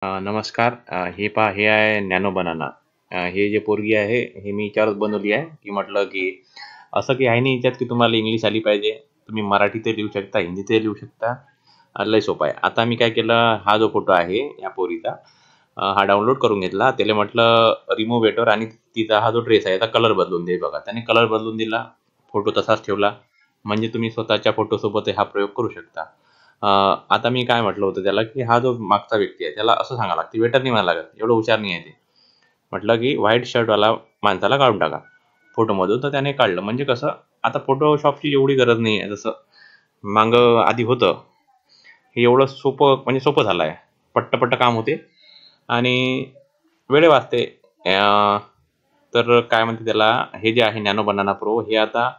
नमस्कार. हे पहा, हे आहे नॅनो बनाना. हे जे पोरगी आहे हे मी याच्यावरच बनवली आहे, की म्हटलं की असं काही आहे नाही याच्यात की तुम्हाला इंग्लिश आली पाहिजे. तुम्ही मराठीतही लिहू शकता, हिंदीतही लिहू शकता. लय सोपं आहे. आता मी काय केलं, हा जो फोटो आहे या पोरीचा, हा डाउनलोड करून घेतला. त्याला म्हटलं रिमूव्ह याच्यावर आणि तिचा हा जो ड्रेस आहे याचा कलर बदलून दे. बघा, त्याने कलर बदलून दिला, फोटो तसाच ठेवला. म्हणजे तुम्ही स्वतःच्या फोटोसोबत हा प्रयोग करू शकता. आता मी काय म्हटलं होतं त्याला, की हा जो मागचा व्यक्ती आहे त्याला असं सांगावं लागतं, वेटर नाही म्हणायला लागत, एवढं हुशार नाही आहे ते. म्हटलं की व्हाईट शर्टवाला माणसाला काढून टाका फोटोमधून. तर त्याने काढलं. म्हणजे कसं, आता फोटोशॉपची एवढी गरज नाही आहे. जसं मागं आधी होतं, हे एवढं सोपं, म्हणजे सोपं झालं आहे. पट्ट काम होते आणि वेळ वाचते. तर काय म्हणते त्याला, हे जे आहे नॅनो बनाना प्रो, हे आता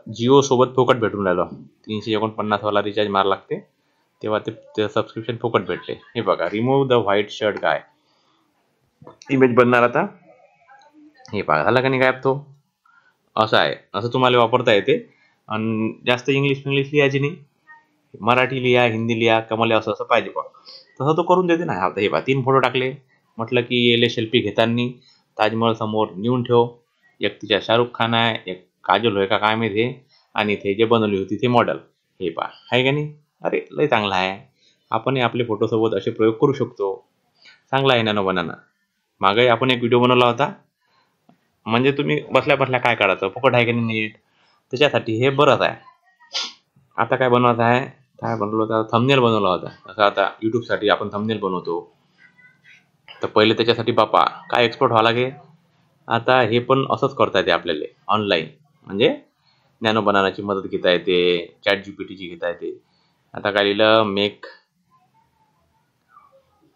जिओ सोबत फुकट भेटून राहिलं. 349 वाला रिचार्ज मारा लागते, तेव्हा ते सबस्क्रिप्शन फुकट भेटले. हे बघा, रिमूव्ह द व्हाईट शर्ट काय इमेज बनणार आता. हे पहा, झालं का नाही गायब तो. असं आहे, असं तुम्हाला वापरता येते. आणि जास्त इंग्लिश लिहायची नाही, मराठी लिहा, हिंदी लिहा, का मला असं असं पाहिजे बा, तसं तो करून देते ना. आता हे पहा, 3 फोटो टाकले. म्हटलं की येले सेल्फी घेताना ताजमहल समोर नेऊन ठेव. एक तिच्या शाहरुख खान आहे, एक काजल होय का काय माहिती आहे, आणि ते जे बनवली होती ते मॉडेल. हे पहा, आहे का नाही. अरे लय चांगला आहे. आपणही आपले फोटोसोबत असे प्रयोग करू शकतो. चांगला आहे नॅनो बनाना. मागे आपण एक व्हिडिओ बनवला होता. म्हणजे तुम्ही बसल्या बसल्या काय काढायचं, फुकट आहे की नाही नीट, त्याच्यासाठी हे बरंच आहे. आता काय बनवत आहे, काय बनवलं होतं, थंबनेल बनवला होता. असं आता यूट्यूबसाठी आपण थंबनेल बनवतो, तर पहिले त्याच्यासाठी बापा काय एक्सपर्ट व्हावं लागे. आता हे पण असंच करता येते आपल्याला ऑनलाईन. म्हणजे नॅनो बनानाची मदत घेता येते, चॅट जीपीटीची घेता येते. आता काय लिहिलं, make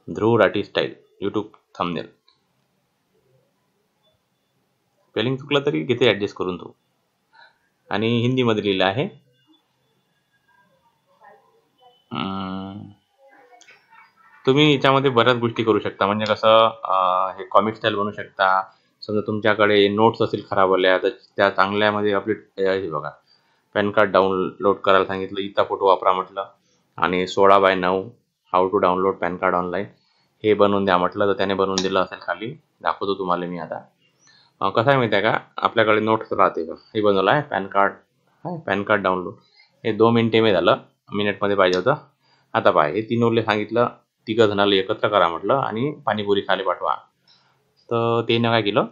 Dhruv Rathee style YouTube thumbnail. Spelling चुकलं तरी घेते ॲडजस्ट करून तो. आणि हिंदीमध्ये लिहिलं आहे. तुम्ही याच्यामध्ये बऱ्याच गोष्टी करू शकता. म्हणजे कसं, हे कॉमिक स्टाईल बनवू शकता. समजा तुमच्याकडे नोट्स असतील खराबवाल्या, तर त्या चांगल्यामध्ये आपली हे बघा, पॅन कार्ड डाउनलोड करायला सांगितलं, इथं फोटो वापरा म्हटलं, आणि 16:9 how to download PAN card online हे बनवून द्या म्हटलं, तर त्याने बनवून दिलं असेल. खाली दाखवतो तुम्हाला मी आता. कसं आहे माहिती आहे का, आपल्याकडे नोट्स राहते का, हे बनवलं आहे पॅन कार्ड. आहे पॅन कार्ड डाउनलोड. हे 2 मिनिटे मी झालं, मिनिटमध्ये पाहिजे होतं. आता पहा, हे 3 ओरले सांगितलं, तिघं जणाला एकत्र करा म्हटलं आणि पाणीपुरी खाली पाठवा. तर त्यानं काय केलं,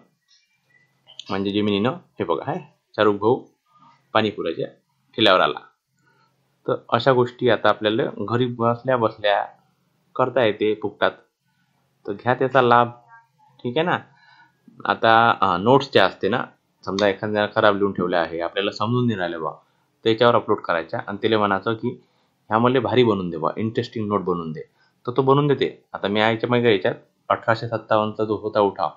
म्हणजे जेमिनीनं, हे बघा, आहे शाहरुख भाऊ पाणीपुऱ्याच्या ठेल्यावर आला. तर अशा गोष्टी आता आपल्याला घरी बसल्या बसल्या करता येते फुकटात. तर घ्या त्याचा लाभ. ठीक आहे ना. आता नोट्स ज्या असते ना, समजा एखाद्या खराब लिहून ठेवल्या आहे, आपल्याला समजून नाही राहिलं बा, त्याच्यावर अपलोड करायच्या आणि त्याला म्हणायचं की ह्या मला भारी बनवून दे बा, इंटरेस्टिंग नोट बनवून दे. तर तो बनवून देते. आता मी याच्या मागे याच्यात 1857चा जो होता उठाव,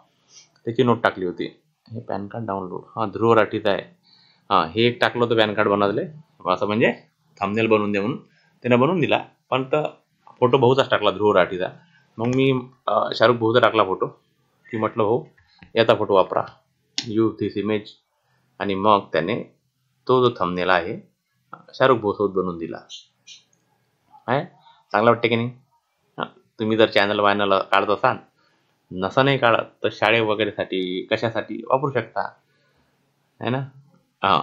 त्याची नोट टाकली होती. हे पॅन कार्ड डाउनलोड, हां ध्रुव राठीचं आहे. हे एक टाकलं होतं पॅन कार्ड बनवले, असं म्हणजे थंबनेल बनवून दे म्हणून. त्यानं बनवून दिला, पण तर फोटो भाऊचाच टाकला, ध्रुव राठीचा. मग मी शाहरुख भाऊचा टाकला फोटो, की म्हटलं भाऊ याचा फोटो वापरा, यूज धिस इमेज. आणि मग त्याने तो जो थंबनेल आहे शाहरुख भाऊसोबत बनवून दिला आहे. चांगला वाटते की नाही. तुम्ही जर चॅनल वायनल काढत असाल, नसं नाही काढत, तर शाळे वगैरेसाठी कशासाठी वापरू शकता, आहे ना. हां.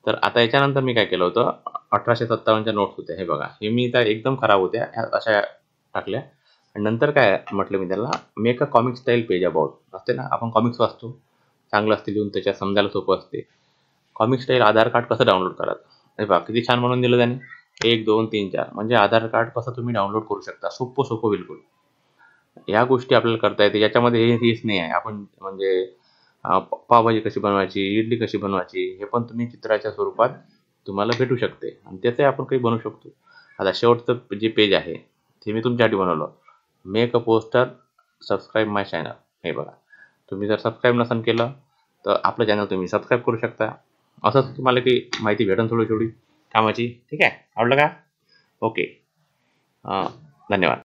तर आता याच्यानंतर मी काय केलं होतं, 1857च्या नोट्स होत्या. हे बघा, हे मी त्या एकदम खराब होत्या, ह्या अशा टाकल्या. आणि नंतर काय म्हटलं मी त्याला, make a comic style page about असते ना, आपण कॉमिक्स वाचतो, चांगलं असते लिहून, त्याच्यात समजायला सोपं असते. कॉमिक स्टाईल आधार कार्ड कसं डाउनलोड करायचं. हे बघा किती छान म्हणून दिलं त्याने. 1 2 3 4 म्हणजे आधार कार्ड कसं तुम्ही डाउनलोड करू शकता, सोपं बिलकुल. ह्या गोष्टी आपल्याला करता येते. याच्यामध्ये हेच नाही आहे. आपण म्हणजे पावभाजी कशी बनवायची, इडली कशी बनवायची, हे पण तुम्ही चित्राच्या स्वरूपात तुम्हाला भेटू शकते आणि त्याचंही आपण काही बनवू शकतो. आता शेवटचं जे पेज आहे ते मी तुमच्यासाठी बनवलं. Make a poster, subscribe my channel. हे बघा, तुम्ही जर सबस्क्राईब नसेल केलं तर आपलं चॅनल तुम्ही सबस्क्राईब करू शकता. असंच तुम्हाला काही माहिती भेटेल थोडी थोडी कामाची. ठीक आहे. आवडलं का? ओके. धन्यवाद.